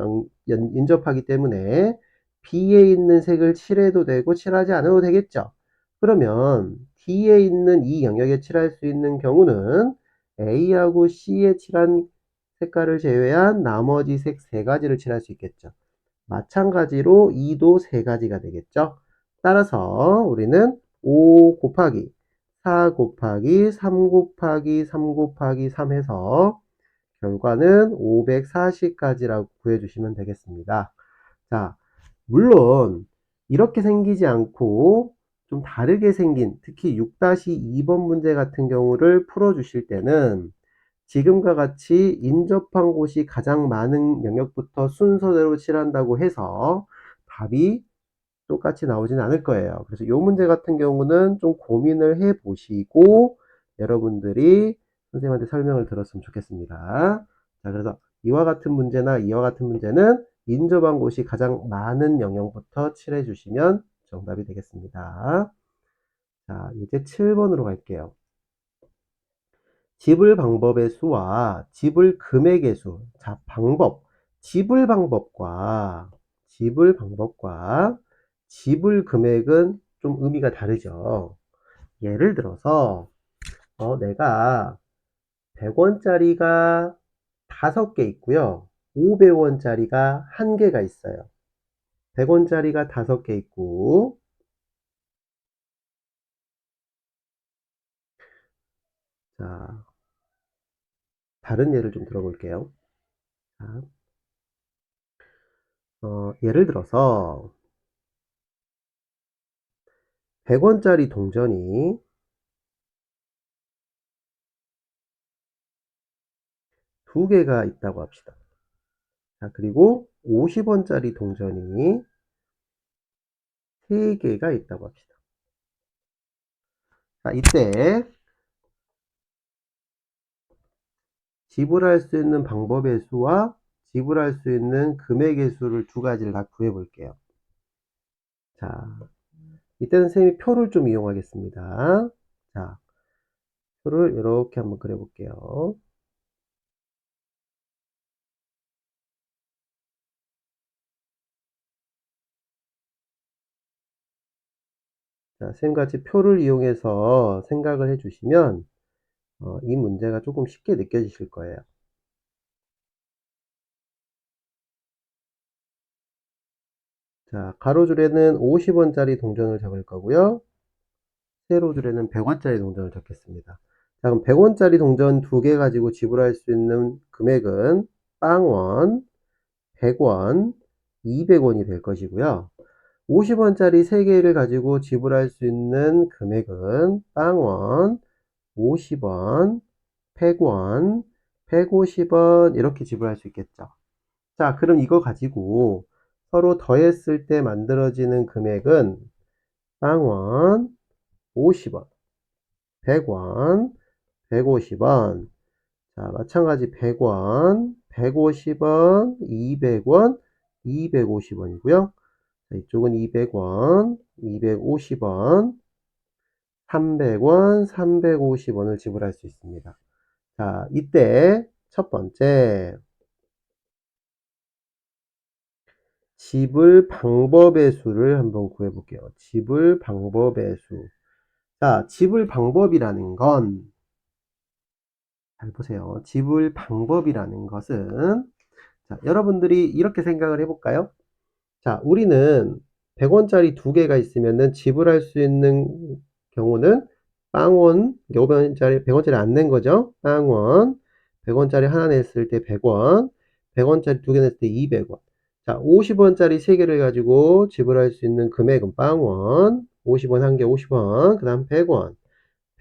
S1: 인접하기 때문에 B에 있는 색을 칠해도 되고 칠하지 않아도 되겠죠. 그러면 D에 있는 이 영역에 칠할 수 있는 경우는 A하고 C에 칠한 색깔을 제외한 나머지 색 3가지를 칠할 수 있겠죠. 마찬가지로 E도 3가지가 되겠죠. 따라서 우리는 5 곱하기 4 곱하기 3 곱하기 3 곱하기 3 해서 결과는 540까지라고 구해주시면 되겠습니다. 자, 물론 이렇게 생기지 않고 좀 다르게 생긴 특히 6-2번 문제 같은 경우를 풀어주실 때는 지금과 같이 인접한 곳이 가장 많은 영역부터 순서대로 칠한다고 해서 답이 똑같이 나오진 않을 거예요. 그래서 이 문제 같은 경우는 좀 고민을 해 보시고 여러분들이 선생님한테 설명을 들었으면 좋겠습니다. 자, 그래서 이와 같은 문제나 이와 같은 문제는 인접한 곳이 가장 많은 영역부터 칠해 주시면 정답이 되겠습니다. 자, 이제 7번으로 갈게요. 지불 방법의 수와 지불 금액의 수. 자, 지불 방법과 지불 금액은 좀 의미가 다르죠. 예를 들어서 내가 100원짜리가 5개 있고요. 500원짜리가 1개가 있어요. 100원짜리가 5개 있고 자, 다른 예를 좀 들어볼게요. 자, 예를 들어서 100원짜리 동전이 2개가 있다고 합시다. 자, 그리고 50원짜리 동전이 3개가 있다고 합시다. 자, 이때 지불할 수 있는 방법의 수와 지불할 수 있는 금액의 수를 두 가지를 다 구해 볼게요. 자, 이때는 선생님이 표를 좀 이용하겠습니다. 자, 표를 이렇게 한번 그려 볼게요. 자, 선생님같이 표를 이용해서 생각을 해 주시면 이 문제가 조금 쉽게 느껴지실 거예요. 자, 가로줄에는 50원짜리 동전을 적을 거고요. 세로줄에는 100원짜리 동전을 적겠습니다. 자, 그럼 100원짜리 동전 2개 가지고 지불할 수 있는 금액은 빵원, 100원, 200원이 될 것이고요. 50원짜리 3개를 가지고 지불할 수 있는 금액은 빵원, 50원, 100원, 150원 이렇게 지불할 수 있겠죠. 자, 그럼 이거 가지고 서로 더했을 때 만들어지는 금액은 빵원, 50원, 100원, 150원. 자, 마찬가지 100원, 150원, 200원, 250원이고요. 자, 이쪽은 200원, 250원, 300원, 350원을 지불할 수 있습니다. 자, 이때 첫 번째 지불 방법의 수를 한번 구해 볼게요. 지불 방법의 수. 자, 지불 방법이라는 건 잘 보세요. 지불 방법이라는 것은 자, 여러분들이 이렇게 생각을 해볼까요? 자, 우리는 100원짜리 2개가 있으면은 지불할 수 있는 경우는 빵원, 500원짜리, 100원짜리 안 낸 거죠? 빵원, 100원짜리 하나 냈을 때 100원, 100원짜리 2개 냈을 때 200원. 자, 50원짜리 3개를 가지고 지불할 수 있는 금액은 빵원, 50원 한 개 50원, 그 다음 100원,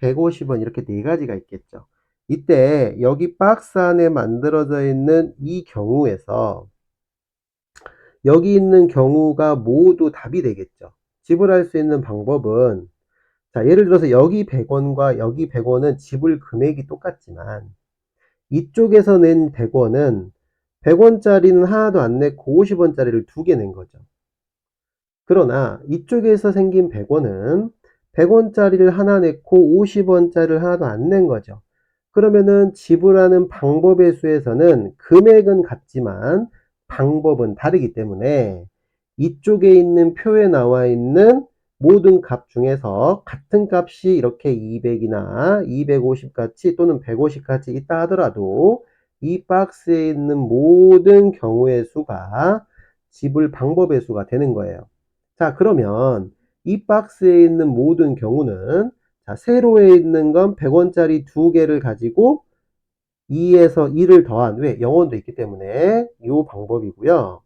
S1: 150원 이렇게 네 가지가 있겠죠. 이때 여기 박스 안에 만들어져 있는 이 경우에서 여기 있는 경우가 모두 답이 되겠죠. 지불할 수 있는 방법은 자, 예를 들어서 여기 100원과 여기 100원은 지불 금액이 똑같지만 이쪽에서 낸 100원은 100원짜리는 하나도 안 냈고 50원짜리를 2개 낸 거죠. 그러나 이쪽에서 생긴 100원은 100원짜리를 하나 냈고 50원짜리를 하나도 안 낸 거죠. 그러면은 지불하는 방법의 수에서는 금액은 같지만 방법은 다르기 때문에 이쪽에 있는 표에 나와 있는 모든 값 중에서 같은 값이 이렇게 200이나 250 같이 또는 150 같이 있다 하더라도 이 박스에 있는 모든 경우의 수가 지불 방법의 수가 되는 거예요. 자, 그러면 이 박스에 있는 모든 경우는 자, 세로에 있는 건 100원짜리 두 개를 가지고 2에서 2를 더한, 왜? 0원도 있기 때문에 이 방법이고요.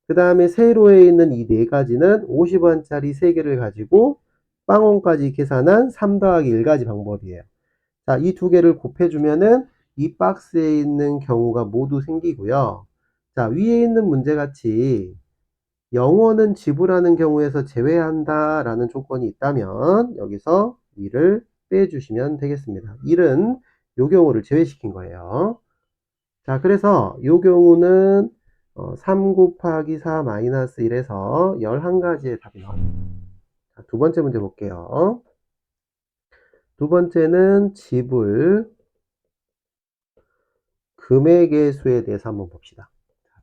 S1: 그 다음에 세로에 있는 이 네 가지는 50원짜리 세 개를 가지고 빵원까지 계산한 3 더하기 1가지 방법이에요. 자, 이 두 개를 곱해주면은 이 박스에 있는 경우가 모두 생기고요. 자, 위에 있는 문제같이 0원은 지불하는 경우에서 제외한다 라는 조건이 있다면 여기서 1을 빼주시면 되겠습니다. 1은 요 경우를 제외시킨 거예요. 자, 그래서 요 경우는 3 곱하기 4 마이너스 1에서 11가지의 답이 나옵니다. 자, 두 번째 문제 볼게요. 두 번째는 지불 금액의 수에 대해서 한번 봅시다.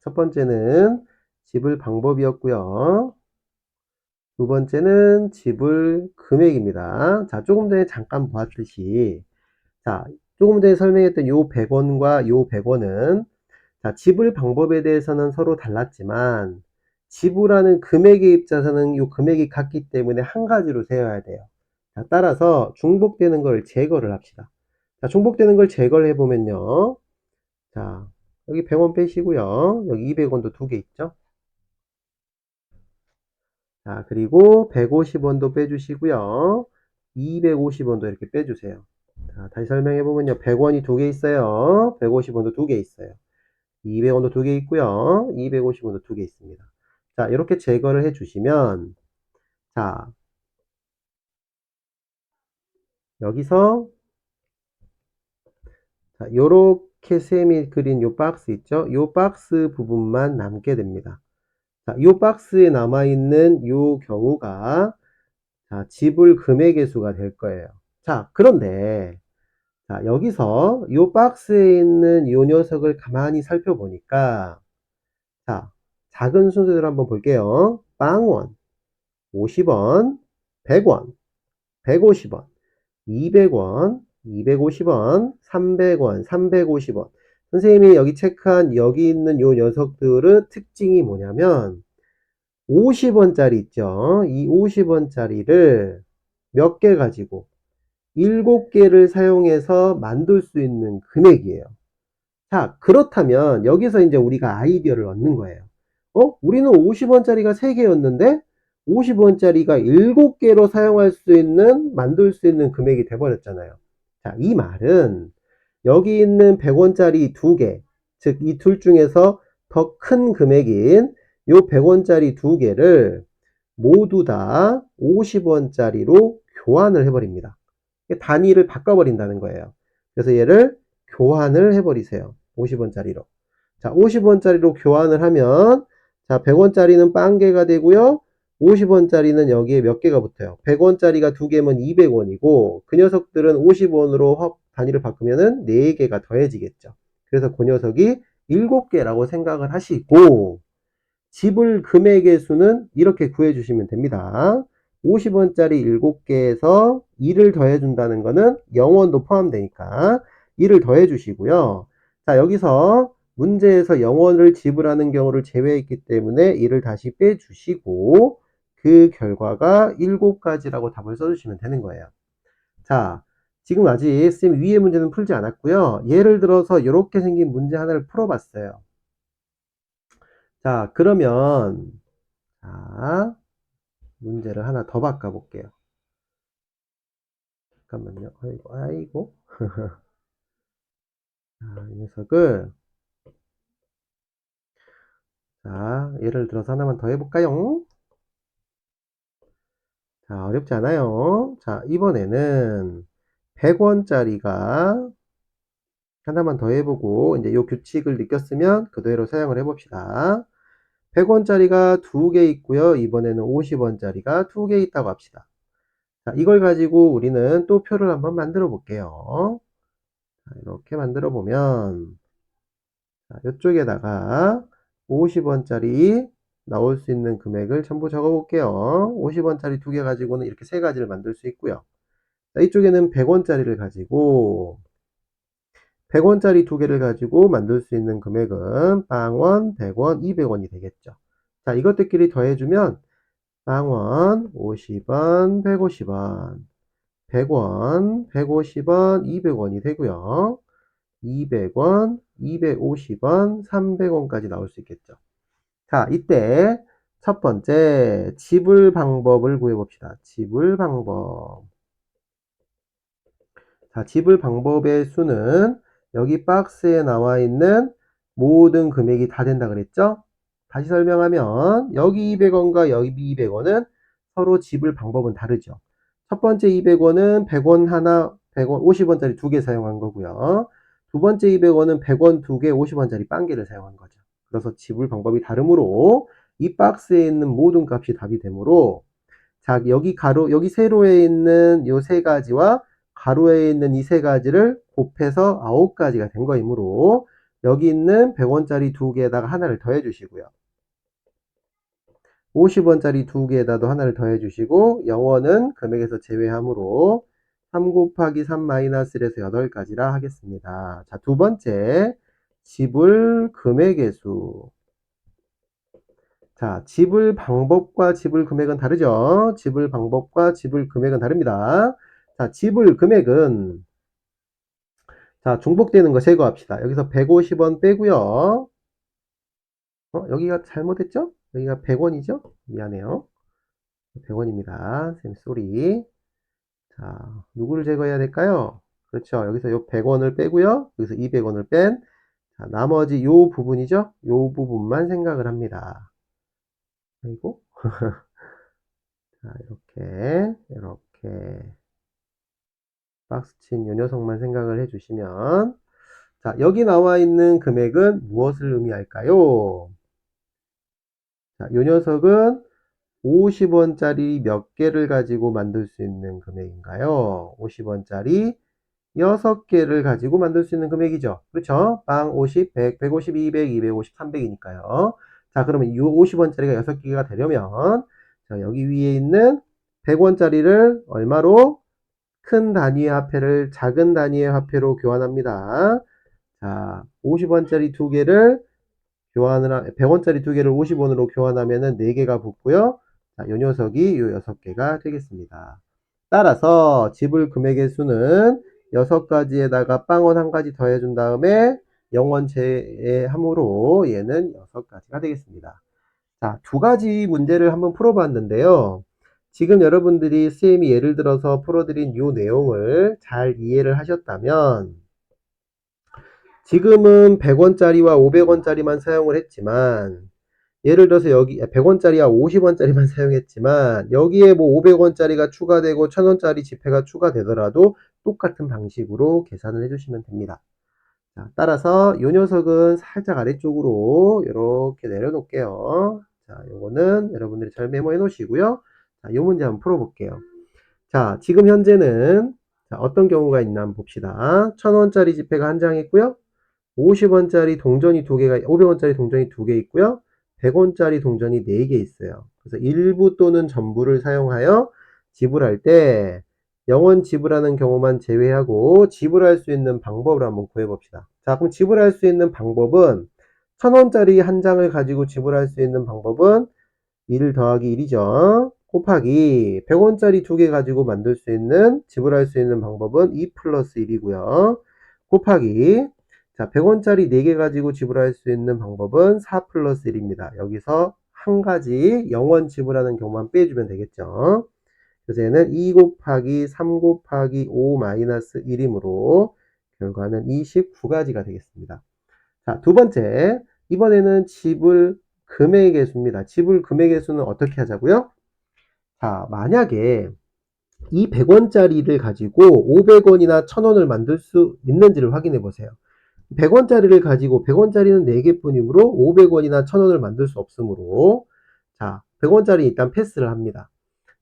S1: 첫 번째는 지불 방법이었고요. 두 번째는 지불 금액입니다. 자, 조금 전에 잠깐 보았듯이, 자, 조금 전에 설명했던 요 100원과 요 100원은, 자, 지불 방법에 대해서는 서로 달랐지만, 지불하는 금액의 입장에서는 요 금액이 같기 때문에 한 가지로 세어야 돼요. 자, 따라서 중복되는 걸 제거를 합시다. 자, 중복되는 걸 제거를 해보면요. 자, 여기 100원 빼시고요. 여기 200원도 두 개 있죠? 자, 그리고 150원도 빼주시고요. 250원도 이렇게 빼주세요. 자, 다시 설명해보면요. 100원이 두 개 있어요. 150원도 두 개 있어요. 200원도 두 개 있고요. 250원도 두 개 있습니다. 자, 이렇게 제거를 해주시면, 자, 여기서, 자, 요렇게 셈이 그린 요 박스 있죠? 요 박스 부분만 남게 됩니다. 자, 요 박스에 남아있는 요 경우가, 자, 지불 금액의 수가 될 거예요. 자, 그런데, 자, 여기서 이 박스에 있는 이 녀석을 가만히 살펴보니까, 자, 작은 순서대로 한번 볼게요. 빵원, 50원, 100원, 150원, 200원, 250원, 300원, 350원. 선생님이 여기 체크한 여기 있는 이 녀석들의 특징이 뭐냐면 50원짜리 있죠. 이 50원짜리를 몇 개 가지고 7개를 사용해서 만들 수 있는 금액이에요. 자, 그렇다면 여기서 이제 우리가 아이디어를 얻는 거예요. 우리는 50원짜리가 3개였는데 50원짜리가 7개로 사용할 수 있는, 만들 수 있는 금액이 돼버렸잖아요. 자, 이 말은 여기 있는 100원짜리 2개, 즉 이 둘 중에서 더 큰 금액인 요 100원짜리 2개를 모두 다 50원짜리로 교환을 해버립니다. 단위를 바꿔버린다는 거예요. 그래서 얘를 교환을 해버리세요. 50원짜리로. 자, 50원짜리로 교환을 하면, 자, 100원짜리는 빵개가 되고요. 50원짜리는 여기에 몇 개가 붙어요. 100원짜리가 두 개면 200원이고, 그 녀석들은 50원으로 단위를 바꾸면은 4개가 더해지겠죠. 그래서 그 녀석이 7개라고 생각을 하시고, 지불 금액의 수는 이렇게 구해주시면 됩니다. 50원짜리 7개에서 2를 더해준다는 거는 0원도 포함되니까 2를 더해주시고요. 자, 여기서 문제에서 0원을 지불하는 경우를 제외했기 때문에 2를 다시 빼주시고 그 결과가 7가지라고 답을 써주시면 되는 거예요. 자, 지금 아직 쌤 위의 문제는 풀지 않았고요. 예를 들어서 이렇게 생긴 문제 하나를 풀어봤어요. 자, 그러면 자, 문제를 하나 더 바꿔볼게요. 잠깐만요. 아이고. 자, 이 녀석을, 자, 예를 들어서 하나만 더 해볼까요? 자, 어렵지 않아요. 자, 이번에는 100원짜리가 하나만 더 해보고, 이제 요 규칙을 느꼈으면 그대로 사용을 해봅시다. 100원짜리가 두 개 있고요. 이번에는 50원짜리가 두 개 있다고 합시다. 자, 이걸 가지고 우리는 또 표를 한번 만들어 볼게요. 자, 이렇게 만들어 보면, 자, 이쪽에다가 50원짜리 나올 수 있는 금액을 전부 적어 볼게요. 50원짜리 두 개 가지고는 이렇게 세 가지를 만들 수 있고요. 자, 이쪽에는 100원짜리를 가지고 100원짜리 두 개를 가지고 만들 수 있는 금액은 빵원, 100원, 200원이 되겠죠. 자, 이것들끼리 더해주면 빵원, 50원, 150원, 100원, 150원, 200원이 되고요. 200원, 250원, 300원까지 나올 수 있겠죠. 자, 이때 첫 번째 지불 방법을 구해봅시다. 지불 방법. 자, 지불 방법의 수는 여기 박스에 나와 있는 모든 금액이 다 된다 그랬죠? 다시 설명하면 여기 200원과 여기 200원은 서로 지불 방법은 다르죠. 첫 번째 200원은 100원 하나, 100원, 50원짜리 두 개 사용한 거고요. 두 번째 200원은 100원 두 개, 50원짜리 빵 개를 사용한 거죠. 그래서 지불 방법이 다르므로 이 박스에 있는 모든 값이 답이 되므로 자, 여기 여기 세로에 있는 요 세 가지와 가로에 있는 이 세 가지를 곱해서 9가지가 된 거이므로 여기 있는 100원짜리 두 개에다가 하나를 더해 주시고요. 50원짜리 두 개에다도 하나를 더해 주시고 0원은 금액에서 제외하므로 3 곱하기 3 마이너스 1에서 8가지라 하겠습니다. 자, 두 번째 지불 금액의 수. 자, 지불 방법과 지불 금액은 다르죠? 지불 방법과 지불 금액은 다릅니다. 자, 지불 금액은 자, 중복되는 거 제거합시다. 여기서 150원 빼고요. 여기가 잘못했죠? 여기가 100원이죠? 미안해요. 100원입니다. 쌤 쏘리. 자, 누구를 제거해야 될까요? 그렇죠. 여기서 요 100원을 빼고요. 여기서 200원을 뺀 자, 나머지 요 부분이죠? 요 부분만 생각을 합니다. 그리고 자, 이렇게 박스 친 요 녀석만 생각을 해주시면 자, 여기 나와 있는 금액은 무엇을 의미할까요? 자, 요 녀석은 50원짜리 몇 개를 가지고 만들 수 있는 금액인가요? 50원짜리 6개를 가지고 만들 수 있는 금액이죠. 그렇죠? 빵 50, 100, 150, 200, 250, 300이니까요. 자, 그러면 이 50원짜리가 6개가 되려면 자, 여기 위에 있는 100원짜리를 얼마로? 큰 단위의 화폐를 작은 단위의 화폐로 교환합니다. 자, 50원짜리 두 개를 100원짜리 두 개를 50원으로 교환하면은 4개가 붙고요. 자, 요 녀석이 요 6개가 되겠습니다. 따라서 지불 금액의 수는 6가지에다가 빵원 한 가지 더해준 다음에 0원 제외함으로 얘는 6가지가 되겠습니다. 자, 두 가지 문제를 한번 풀어봤는데요. 지금 여러분들이 쌤이 예를 들어서 풀어드린 이 내용을 잘 이해를 하셨다면 지금은 100원짜리와 500원짜리만 사용을 했지만 예를 들어서 여기 100원짜리와 50원짜리만 사용했지만 여기에 뭐 500원짜리가 추가되고 1000원짜리 지폐가 추가되더라도 똑같은 방식으로 계산을 해주시면 됩니다. 자, 따라서 이 녀석은 살짝 아래쪽으로 이렇게 내려놓을게요. 자, 요거는 여러분들이 잘 메모해 놓으시고요. 자, 이 문제 한번 풀어볼게요. 자, 지금 현재는 자, 어떤 경우가 있나 한번 봅시다. 1000원짜리 지폐가 한 장 있고요. 50원짜리 동전이 두 개가, 500원짜리 동전이 두 개 있고요. 100원짜리 동전이 4개 있어요. 그래서 일부 또는 전부를 사용하여 지불할 때 0원 지불하는 경우만 제외하고 지불할 수 있는 방법을 한번 구해봅시다. 자, 그럼 지불할 수 있는 방법은 1000원짜리 한 장을 가지고 지불할 수 있는 방법은 1 더하기 1이죠. 곱하기 100원짜리 두 개 가지고 만들 수 있는 지불할 수 있는 방법은 2 플러스 1이고요. 곱하기 자, 100원짜리 4개 가지고 지불할 수 있는 방법은 4 플러스 1입니다. 여기서 한 가지 0원 지불하는 경우만 빼주면 되겠죠. 그래서 얘는 2 곱하기 3 곱하기 5 마이너스 1이므로 결과는 29가지가 되겠습니다. 자, 두 번째. 이번에는 지불 금액의 수입니다. 지불 금액의 수는 어떻게 하자고요? 자, 만약에 이 100원짜리를 가지고 500원이나 1000원을 만들 수 있는지를 확인해 보세요. 100원짜리를 가지고 100원짜리는 4개 뿐이므로 500원이나 1000원을 만들 수 없으므로 자, 100원짜리 일단 패스를 합니다.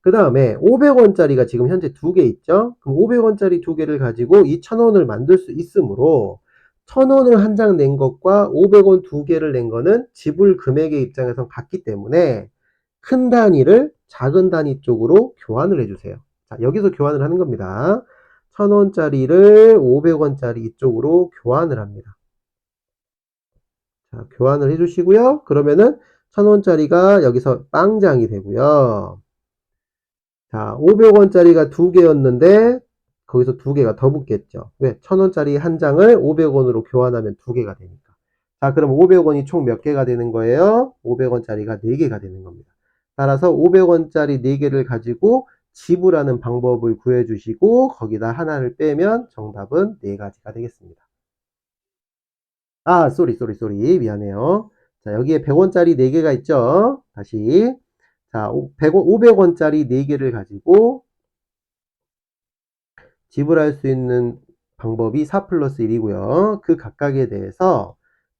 S1: 그 다음에 500원짜리가 지금 현재 2개 있죠? 그럼 500원짜리 2개를 가지고 이 1000원을 만들 수 있으므로 1000원을 한 장 낸 것과 500원 2개를 낸 거는 지불 금액의 입장에선 같기 때문에 큰 단위를 작은 단위 쪽으로 교환을 해주세요. 자, 여기서 교환을 하는 겁니다. 1000원짜리를 500원짜리 이쪽으로 교환을 합니다. 자, 교환을 해주시고요. 그러면은 1000원짜리가 여기서 빵장이 되고요. 자, 500원짜리가 2개였는데 거기서 2개가 더 붙겠죠. 왜? 1000원짜리 한 장을 500원으로 교환하면 2개가 되니까. 자, 그럼 500원이 총 몇 개가 되는 거예요? 500원짜리가 4개가 되는 겁니다. 따라서 500원짜리 4개를 가지고 지불하는 방법을 구해주시고 거기다 하나를 빼면 정답은 4가지가 되겠습니다. 아, 쏘리. 미안해요. 자, 여기에 100원짜리 4개가 있죠? 다시. 자, 500원짜리 4개를 가지고 지불할 수 있는 방법이 4 플러스 1이고요. 그 각각에 대해서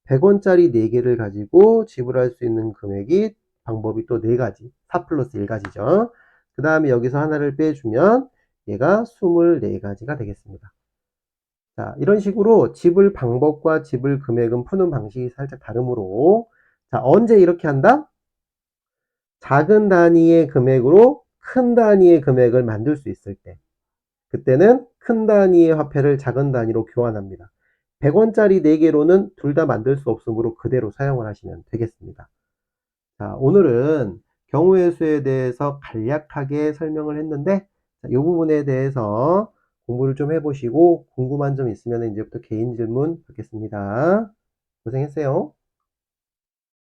S1: 100원짜리 4개를 가지고 지불할 수 있는 금액이 방법이 또 4가지. 4 플러스 1가지죠. 그 다음에 여기서 하나를 빼주면 얘가 24가지가 되겠습니다. 자, 이런 식으로 지불 방법과 지불 금액은 푸는 방식이 살짝 다르므로 자, 언제 이렇게 한다? 작은 단위의 금액으로 큰 단위의 금액을 만들 수 있을 때 그때는 큰 단위의 화폐를 작은 단위로 교환합니다. 100원짜리 4개로는 둘 다 만들 수 없으므로 그대로 사용을 하시면 되겠습니다. 자, 오늘은 경우의 수에 대해서 간략하게 설명을 했는데 이 부분에 대해서 공부를 좀 해보시고 궁금한 점 있으면 이제부터 개인 질문 받겠습니다. 고생했어요.